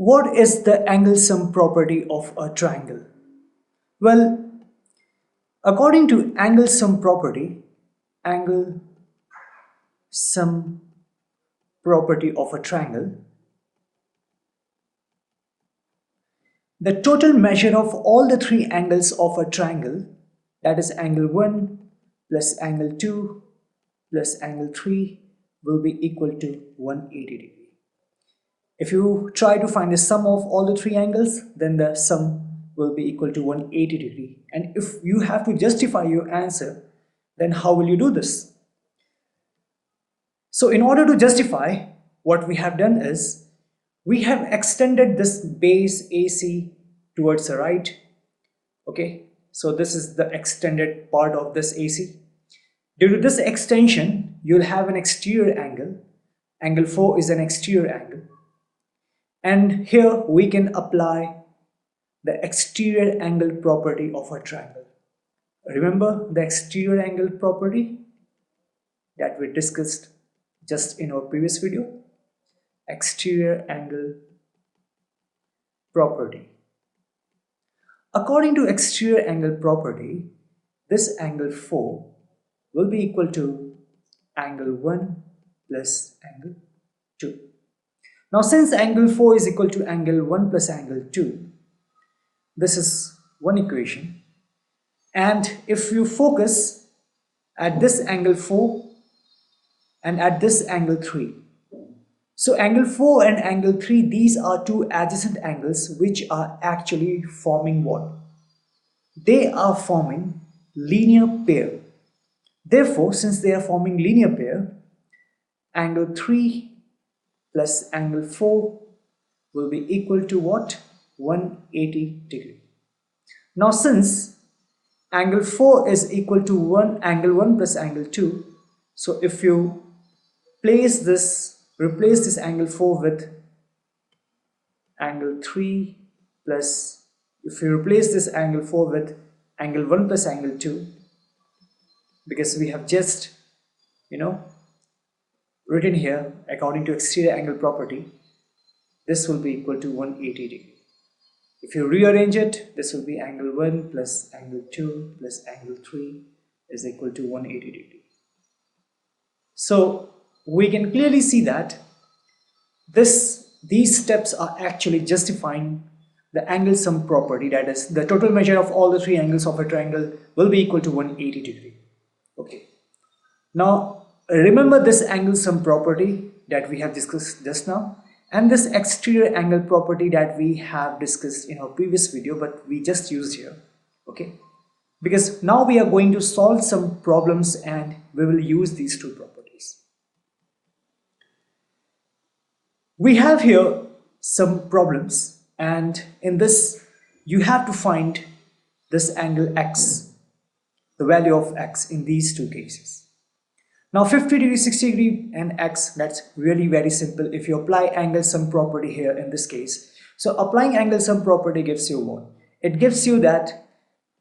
What is the angle sum property of a triangle? Well, according to angle sum property, angle sum property of a triangle, the total measure of all the three angles of a triangle, that is angle 1 plus angle 2 plus angle 3, will be equal to 180 degree. If you try to find the sum of all the three angles, then the sum will be equal to 180 degree. And if you have to justify your answer, then how will you do this? So in order to justify, what we have done is, we have extended this base AC towards the right. Okay, so this is the extended part of this AC. Due to this extension, you'll have an exterior angle. Angle 4 is an exterior angle. And here we can apply the exterior angle property of a triangle. Remember the exterior angle property that we discussed just in our previous video? Exterior angle property. According to exterior angle property, this angle 4 will be equal to angle 1 plus angle 2. Now since angle 4 is equal to angle 1 plus angle 2, this is one equation, and if you focus at this angle 4 and at this angle 3, so angle 4 and angle 3, these are two adjacent angles which are actually forming what? They are forming linear pair. Therefore, since they are forming linear pair, angle 3 plus angle 4 will be equal to what? 180 degree. Now since angle 4 is equal to angle 1 plus angle 2, so if you replace this angle 4 with angle 3 plus, if you replace this angle 4 with angle 1 plus angle 2, because we have just written here according to exterior angle property, this will be equal to 180 degree. If you rearrange it, this will be angle 1 plus angle 2 plus angle 3 is equal to 180 degree. So we can clearly see that these steps are actually justifying the angle sum property, that is the total measure of all the three angles of a triangle will be equal to 180 degree. Okay. Now remember this angle sum property that we have discussed just now, and this exterior angle property that we have discussed in our previous video, but we just used here. Okay, because now we are going to solve some problems and we will use these two properties. We have here some problems, and in this you have to find this angle x, the value of x in these two cases. Now 50 degree, 60 degree and x, that's really very simple if you apply angle sum property here in this case. So applying angle sum property gives you what? It gives you that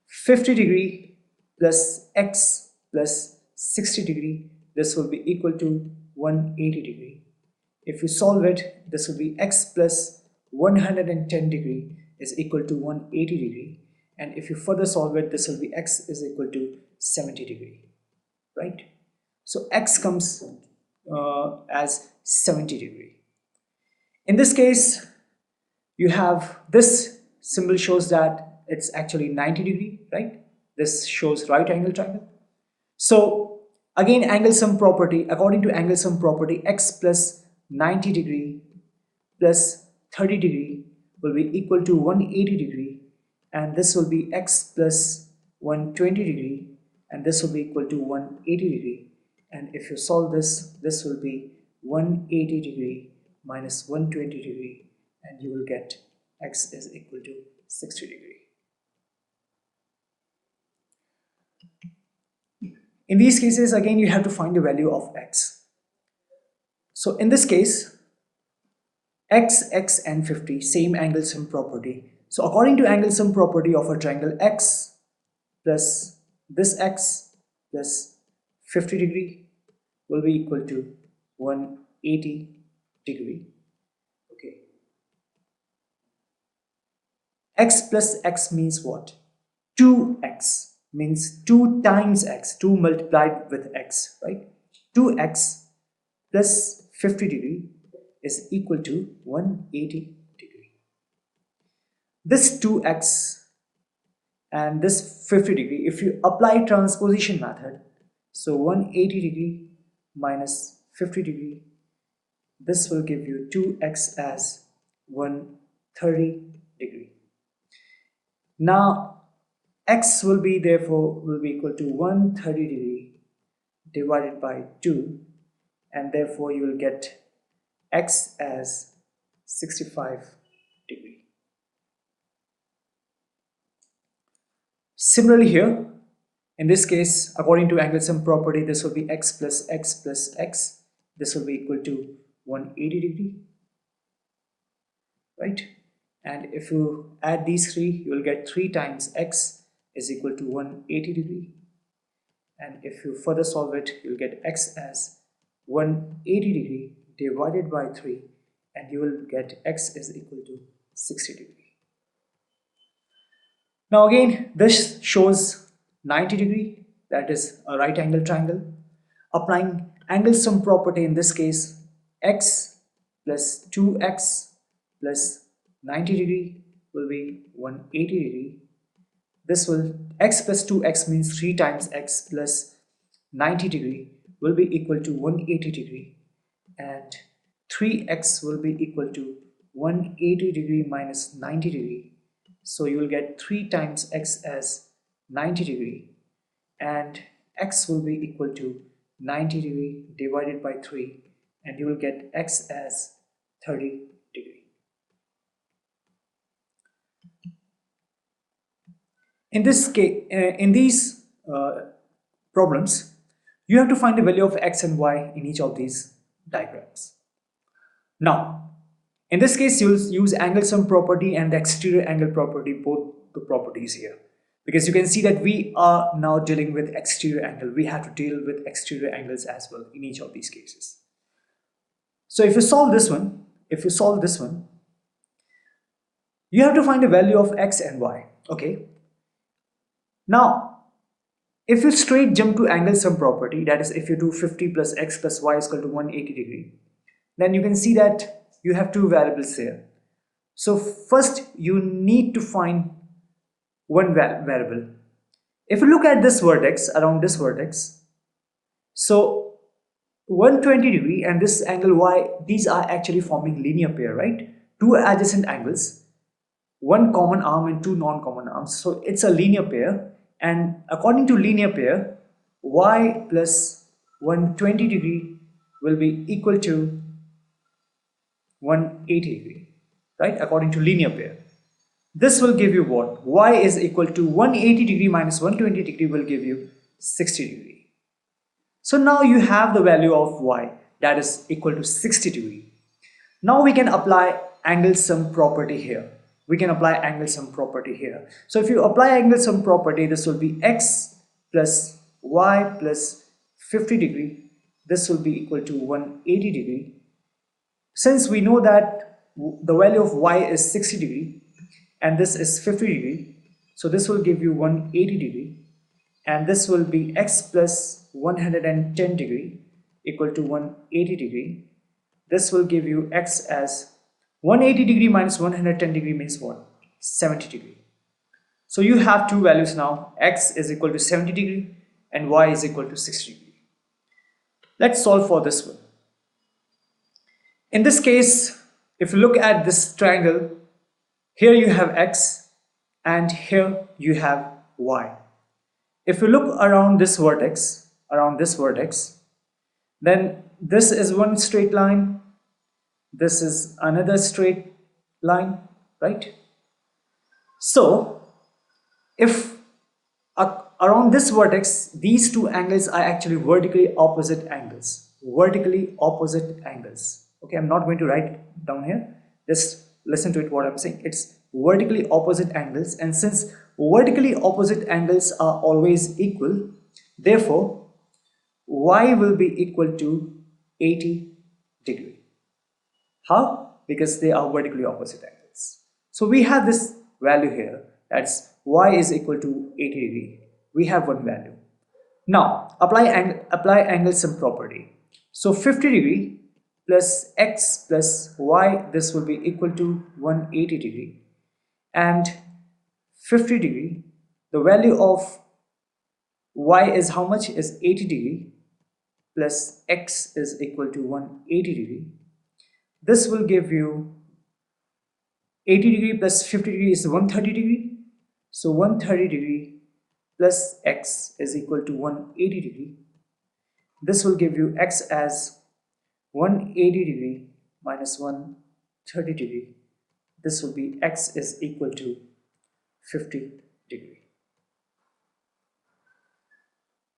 50 degree plus x plus 60 degree, this will be equal to 180 degree. If you solve it, this will be x plus 110 degree is equal to 180 degree, and if you further solve it, this will be x is equal to 70 degree, right? So x comes as 70 degree. In this case, you have this symbol shows that it's actually 90 degree, right? This shows right angle triangle. So again, angle sum property, according to angle sum property, x plus 90 degree plus 30 degree will be equal to 180 degree, and this will be x plus 120 degree, and this will be equal to 180 degree. And if you solve this, this will be 180 degree minus 120 degree, and you will get x is equal to 60 degree. In these cases, again, you have to find the value of x. So in this case, x and 50, same angle sum property. So according to angle sum property of a triangle, x plus this x plus 50 degree will be equal to 180 degree. Okay. x plus x means what? 2x means 2 times x, 2 multiplied with x, right? 2x plus 50 degree is equal to 180 degree. This 2x and this 50 degree, if you apply transposition method, so 180 degree minus 50 degree, this will give you 2x as 130 degree. Now x will be equal to 130 degree divided by 2, and therefore you will get x as 65 degree. Similarly here, in this case, according to angle sum property, this will be x plus x plus x. This will be equal to 180 degree, right? And if you add these three, you will get 3 times x is equal to 180 degree. And if you further solve it, you will get x as 180 degree divided by 3, and you will get x is equal to 60 degree. Now again, this shows 90 degree, that is a right angle triangle. Applying angle sum property, in this case, x plus 2x plus 90 degree will be 180 degree. This will, x plus 2x means 3 times x plus 90 degree will be equal to 180 degree, and 3x will be equal to 180 degree minus 90 degree. So you will get 3 times x as 90 degree, and x will be equal to 90 degree divided by 3, and you will get x as 30 degree. In this case, in these problems, you have to find the value of x and y in each of these diagrams. Now, in this case, you'll use angle sum property and the exterior angle property, both the properties here, because you can see that we are now dealing with exterior angle. We have to deal with exterior angles as well in each of these cases. So if you solve this one, you have to find the value of x and y. Okay. Now, if you straight jump to angle sum property, that is if you do 50 plus x plus y is equal to 180 degree, then you can see that you have two variables here. So first you need to find one variable. If you look at this vertex, around this vertex, so 120 degree and this angle y, these are actually forming linear pair, right? Two adjacent angles, one common arm and two non-common arms. So it's a linear pair, and according to linear pair, y plus 120 degree will be equal to 180 degree, right? According to linear pair. This will give you what? Y is equal to 180 degree minus 120 degree will give you 60 degree. So now you have the value of y, that is equal to 60 degree. Now we can apply angle sum property here. So if you apply angle sum property, this will be x plus y plus 50 degree. This will be equal to 180 degree. Since we know that the value of y is 60 degree and this is 50 degree, so this will give you 180 degree, and this will be x plus 110 degree equal to 180 degree. This will give you x as 180 degree minus 110 degree means what? 70 degree. So you have two values now, x is equal to 70 degree and y is equal to 60 degree. Let's solve for this one. In this case, if you look at this triangle, here you have x and here you have y. If you look around this vertex, then this is one straight line, this is another straight line, right? So if around this vertex, these two angles are actually vertically opposite angles. Okay, I'm not going to write down here, just listen to it what I'm saying. It's vertically opposite angles, and since vertically opposite angles are always equal, therefore y will be equal to 80 degree. How? Because they are vertically opposite angles. So we have this value here, that's y is equal to 80 degree. We have one value. Now apply angle sum property. So 50 degree plus x plus y, this will be equal to 180 degree, and 50 degree, the value of y is how much, is 80 degree, plus x is equal to 180 degree. This will give you 80 degree plus 50 degree is 130 degree. So 130 degree plus x is equal to 180 degree. This will give you x as 180 degree minus 130 degree. This will be x is equal to 50 degree.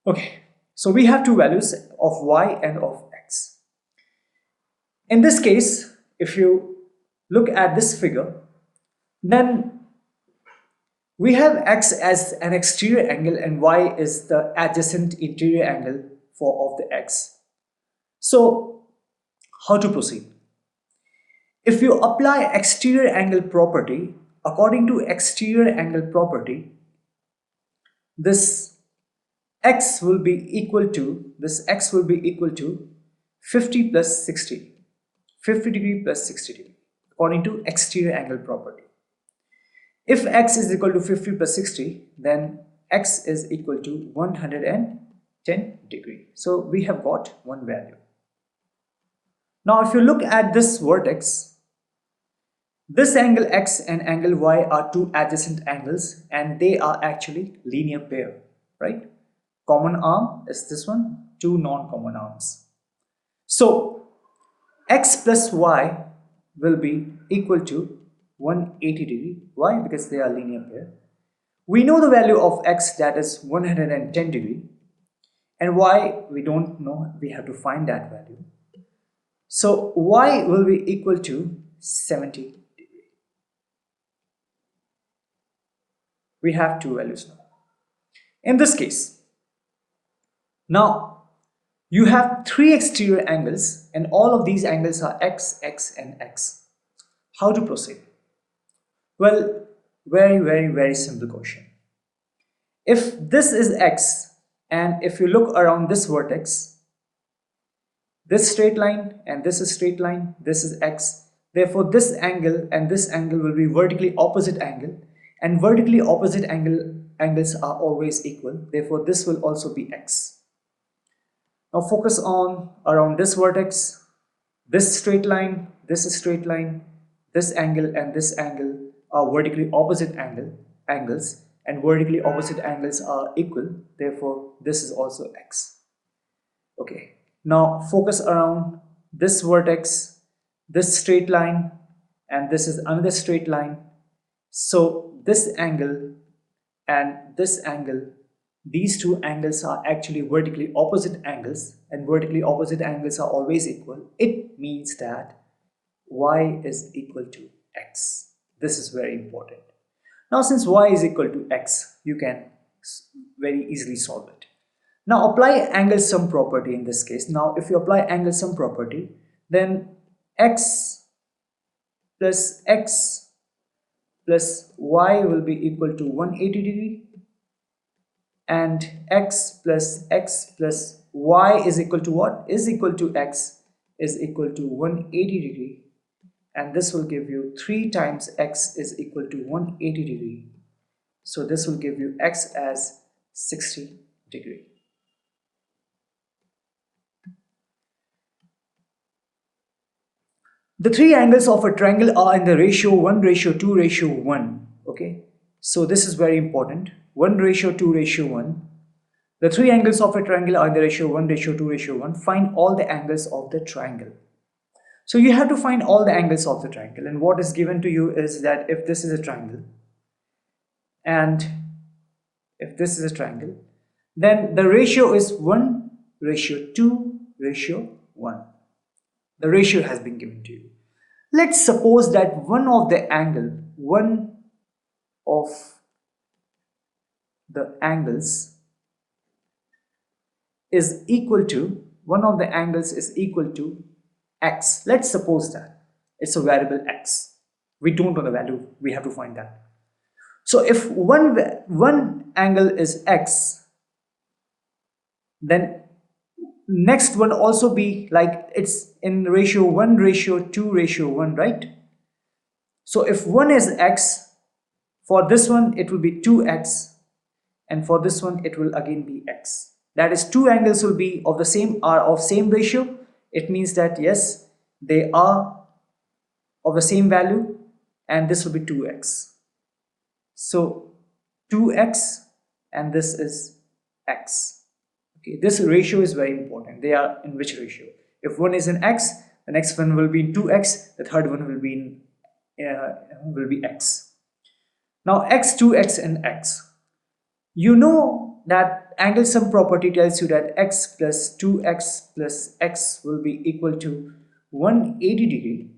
Okay, so we have two values of y and of x. In this case, if you look at this figure, then we have x as an exterior angle and y is the adjacent interior angle of the x. So how to proceed? If you apply exterior angle property, according to exterior angle property, this x will be equal to 50 plus 60, 50 degree plus 60 degree, according to exterior angle property. If x is equal to 50 plus 60, then x is equal to 110 degree. So we have got one value. Now if you look at this vertex, this angle x and angle y are two adjacent angles and they are actually linear pair, right? Common arm is this one, two non-common arms. So x plus y will be equal to 180 degree. Why? Because they are linear pair. We know the value of x, that is 110 degree, and y we don't know, we have to find that value. So y will be equal to 70 degree. We have two values now. In this case, now you have three exterior angles and all of these angles are x, x and x. How to proceed? Well, very simple question. If this is x and if you look around this vertex, this straight line and this is straight line, this is x, therefore this angle and this angle will be vertically opposite angle, and vertically opposite angles are always equal, therefore this will also be x. Now focus on around this vertex, this straight line, this is straight line, this angle and this angle are vertically opposite angles, and vertically opposite angles are equal, therefore this is also x. Okay, now focus around this vertex, this straight line, and this is another straight line. So this angle and this angle, these two angles are actually vertically opposite angles, and vertically opposite angles are always equal. It means that y is equal to x. This is very important. Now since y is equal to x, you can very easily solve it. Now apply angle sum property in this case. Now if you apply angle sum property, then x plus y will be equal to 180 degree, and x plus y is equal to what? Is equal to x is equal to 180 degree, and this will give you 3 times x is equal to 180 degree. So this will give you x as 60 degree. The three angles of a triangle are in the ratio 1:2:1. Okay, so this is very important. 1:2:1. The three angles of a triangle are in the ratio 1:2:1. Find all the angles of the triangle. So you have to find all the angles of the triangle, and what is given to you is that if this is a triangle and if this is a triangle, then the ratio is 1:2:1. The ratio has been given to you. Let's suppose that one of the angles is equal to x. Let's suppose that it's a variable x. We don't know the value, we have to find that. So if one angle is x, then next one also be like it's in ratio 1 ratio 2 ratio 1, right? So if one is x, for this one it will be 2x, and for this one it will again be x. That is, two angles will be of the same ratio. It means that yes, they are of the same value, and this will be 2x. So 2x and this is x. Okay, this ratio is very important. They are in which ratio? If one is in x, the next one will be in 2x, the third one will be in x. Now x, 2x and x. You know that angle sum property tells you that x plus 2x plus x will be equal to 180 degree.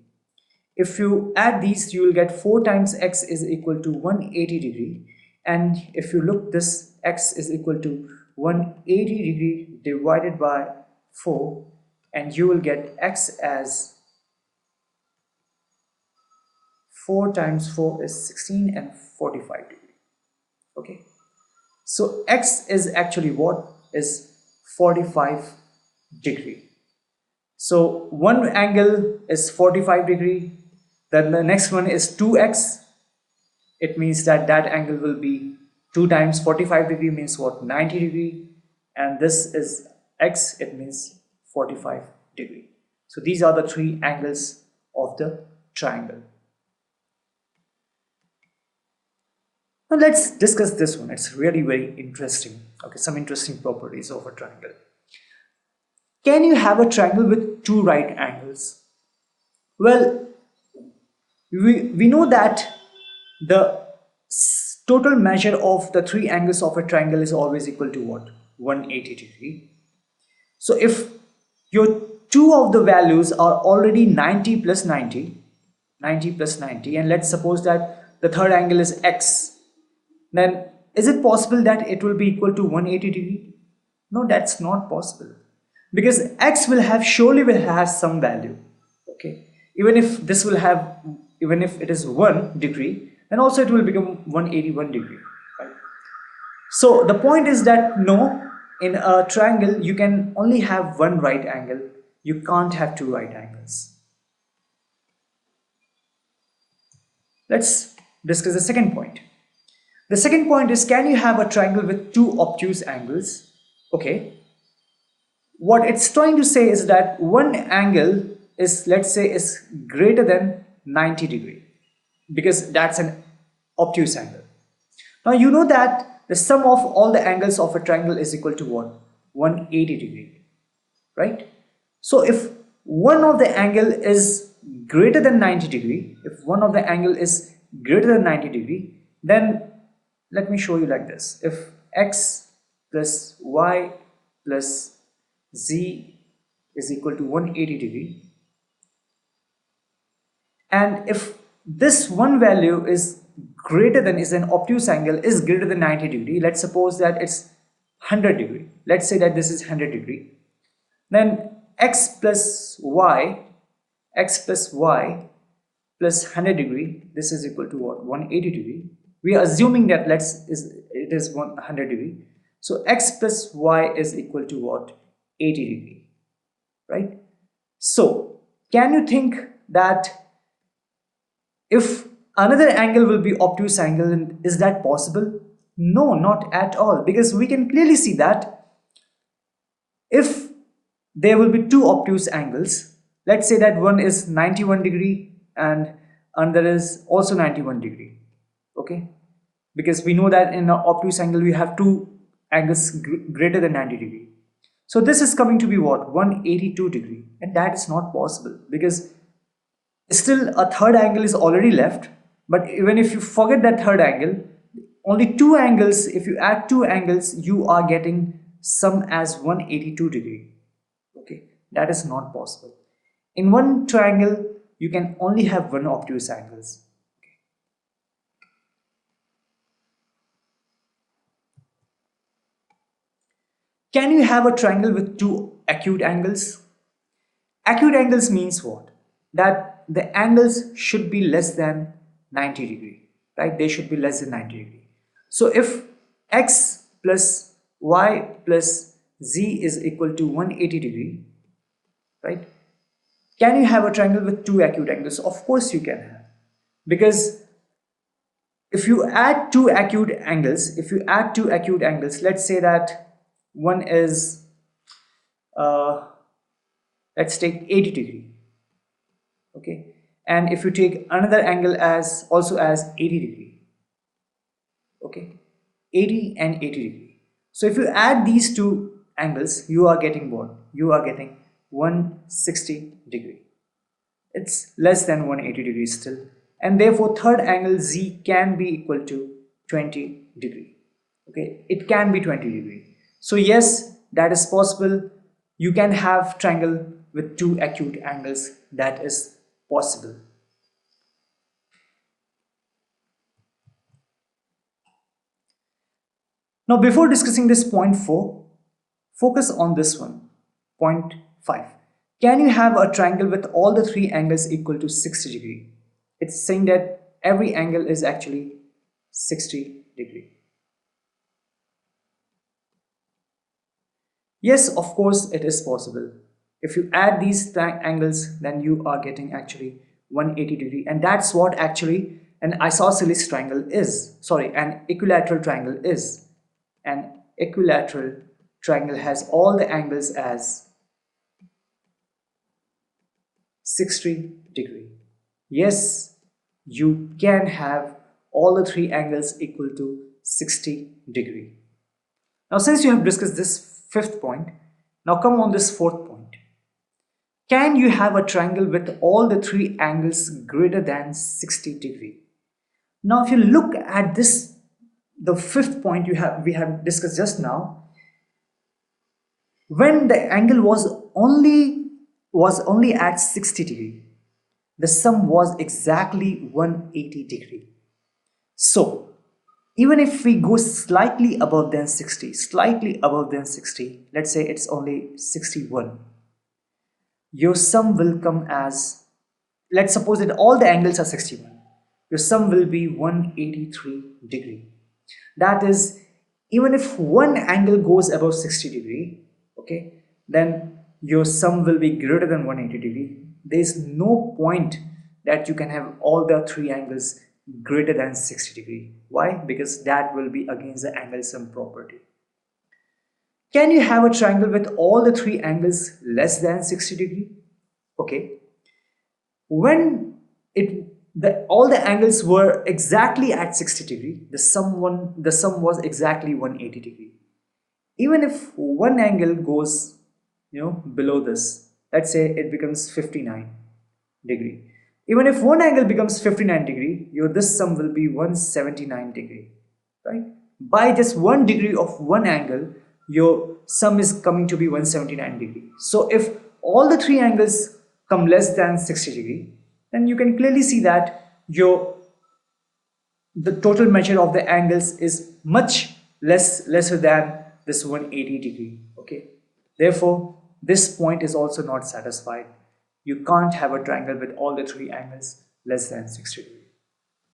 If you add these, you will get 4 times x is equal to 180 degree. And if you look, this x is equal to 180 degree divided by 4, and you will get x as 4 times 4 is 16 and 45 degree. Okay, so x is actually what is 45 degree. So one angle is 45 degree, then the next one is 2x. It means that that angle will be 2 times 45 degree means what, 90 degree, and this is x, it means 45 degree. So these are the three angles of the triangle. Now let's discuss this one. It's really very interesting. Okay, some interesting properties of a triangle. Can you have a triangle with two right angles? Well, we know that the total measure of the three angles of a triangle is always equal to what? 180 degree. So if your two of the values are already 90 plus 90, 90 plus 90, and let's suppose that the third angle is x, then is it possible that it will be equal to 180 degree? No, that's not possible, because x will have surely will have some value. Okay, even if this will have, even if it is 1 degree, then also it will become 181 degree, right? So the point is that no, in a triangle you can only have one right angle, you can't have two right angles. Let's discuss the second point. The second point is, can you have a triangle with two obtuse angles? Okay, what it's trying to say is that one angle is, let's say, is greater than 90 degree, because that's an obtuse angle. Now you know that the sum of all the angles of a triangle is equal to what? 180 degree, right? So if one of the angle is greater than 90 degree, if one of the angle is greater than 90 degree, then let me show you like this. If x plus y plus z is equal to 180 degree, and if this one value is greater than, is an obtuse angle, is greater than 90 degree, let's suppose that it's 100 degree, let's say that this is 100 degree, then x plus y plus 100 degree, this is equal to what? 180 degree. We are assuming that it is 100 degree, so x plus y is equal to what? 80 degree, right? So can you think that if another angle will be obtuse angle, and is that possible? No, not at all, because we can clearly see that if there will be two obtuse angles, let's say that one is 91 degree and another is also 91 degree, okay, because we know that in an obtuse angle we have two angles greater than 90 degree. So this is coming to be what? 182 degree, and that is not possible, because still a third angle is already left. But even if you forget that third angle, only two angles, if you add two angles, you are getting sum as 182 degree. Okay, that is not possible. In one triangle you can only have one obtuse angles. Can you have a triangle with two acute angles? Acute angles means what? That the angles should be less than 90 degree. right? They should be less than 90 degree. So if x plus y plus z is equal to 180 degree, right? Can you have a triangle with two acute angles? Of course you can have, because if you add two acute angles, let's say that one is, uh, let's take 80 degree, okay, and if you take another angle as also as 80 degree, okay, 80 and 80 degree. So if you add these two angles, you are getting what? You are getting 160 degree. It's less than 180 degrees still, and therefore third angle Z can be equal to 20 degree. Okay, it can be 20 degree. So yes, that is possible. You can have triangle with two acute angles. That is possible. Now before discussing this point 4, focus on this one, point 5. Can you have a triangle with all the three angles equal to 60 degree? It's saying that every angle is actually 60 degree. Yes, of course it is possible. If you add these angles, then you are getting actually 180 degree, and that's what actually an isosceles triangle is. Sorry, an equilateral triangle is. An equilateral triangle has all the angles as 60 degree. Yes, you can have all the three angles equal to 60 degree. Now since you have discussed this fifth point, now come on this fourth point. Can you have a triangle with all the three angles greater than 60 degree? Now if you look at this, the fifth point we have discussed just now, when the angle was only at 60 degree, the sum was exactly 180 degree. So even if we go slightly above than 60, let's say it's only 61, your sum will come as, let's suppose that all the angles are 61, your sum will be 183 degree. That is, even if one angle goes above 60 degree, okay, then your sum will be greater than 180 degree. There is no point that you can have all the three angles greater than 60 degree. Why? Because that will be against the angle sum property. Can you have a triangle with all the three angles less than 60 degree? Okay, when all the angles were exactly at 60 degree, the sum was exactly 180 degree. Even if one angle goes, below this, let's say it becomes 59 degree. Even if one angle becomes 59 degree, this sum will be 179 degree, right? By just 1 degree of one angle, your sum is coming to be 179 degree. So if all the three angles come less than 60 degree, then you can clearly see that the total measure of the angles is much lesser than this 180 degree. Okay, therefore this point is also not satisfied. You can't have a triangle with all the three angles less than 60 degree.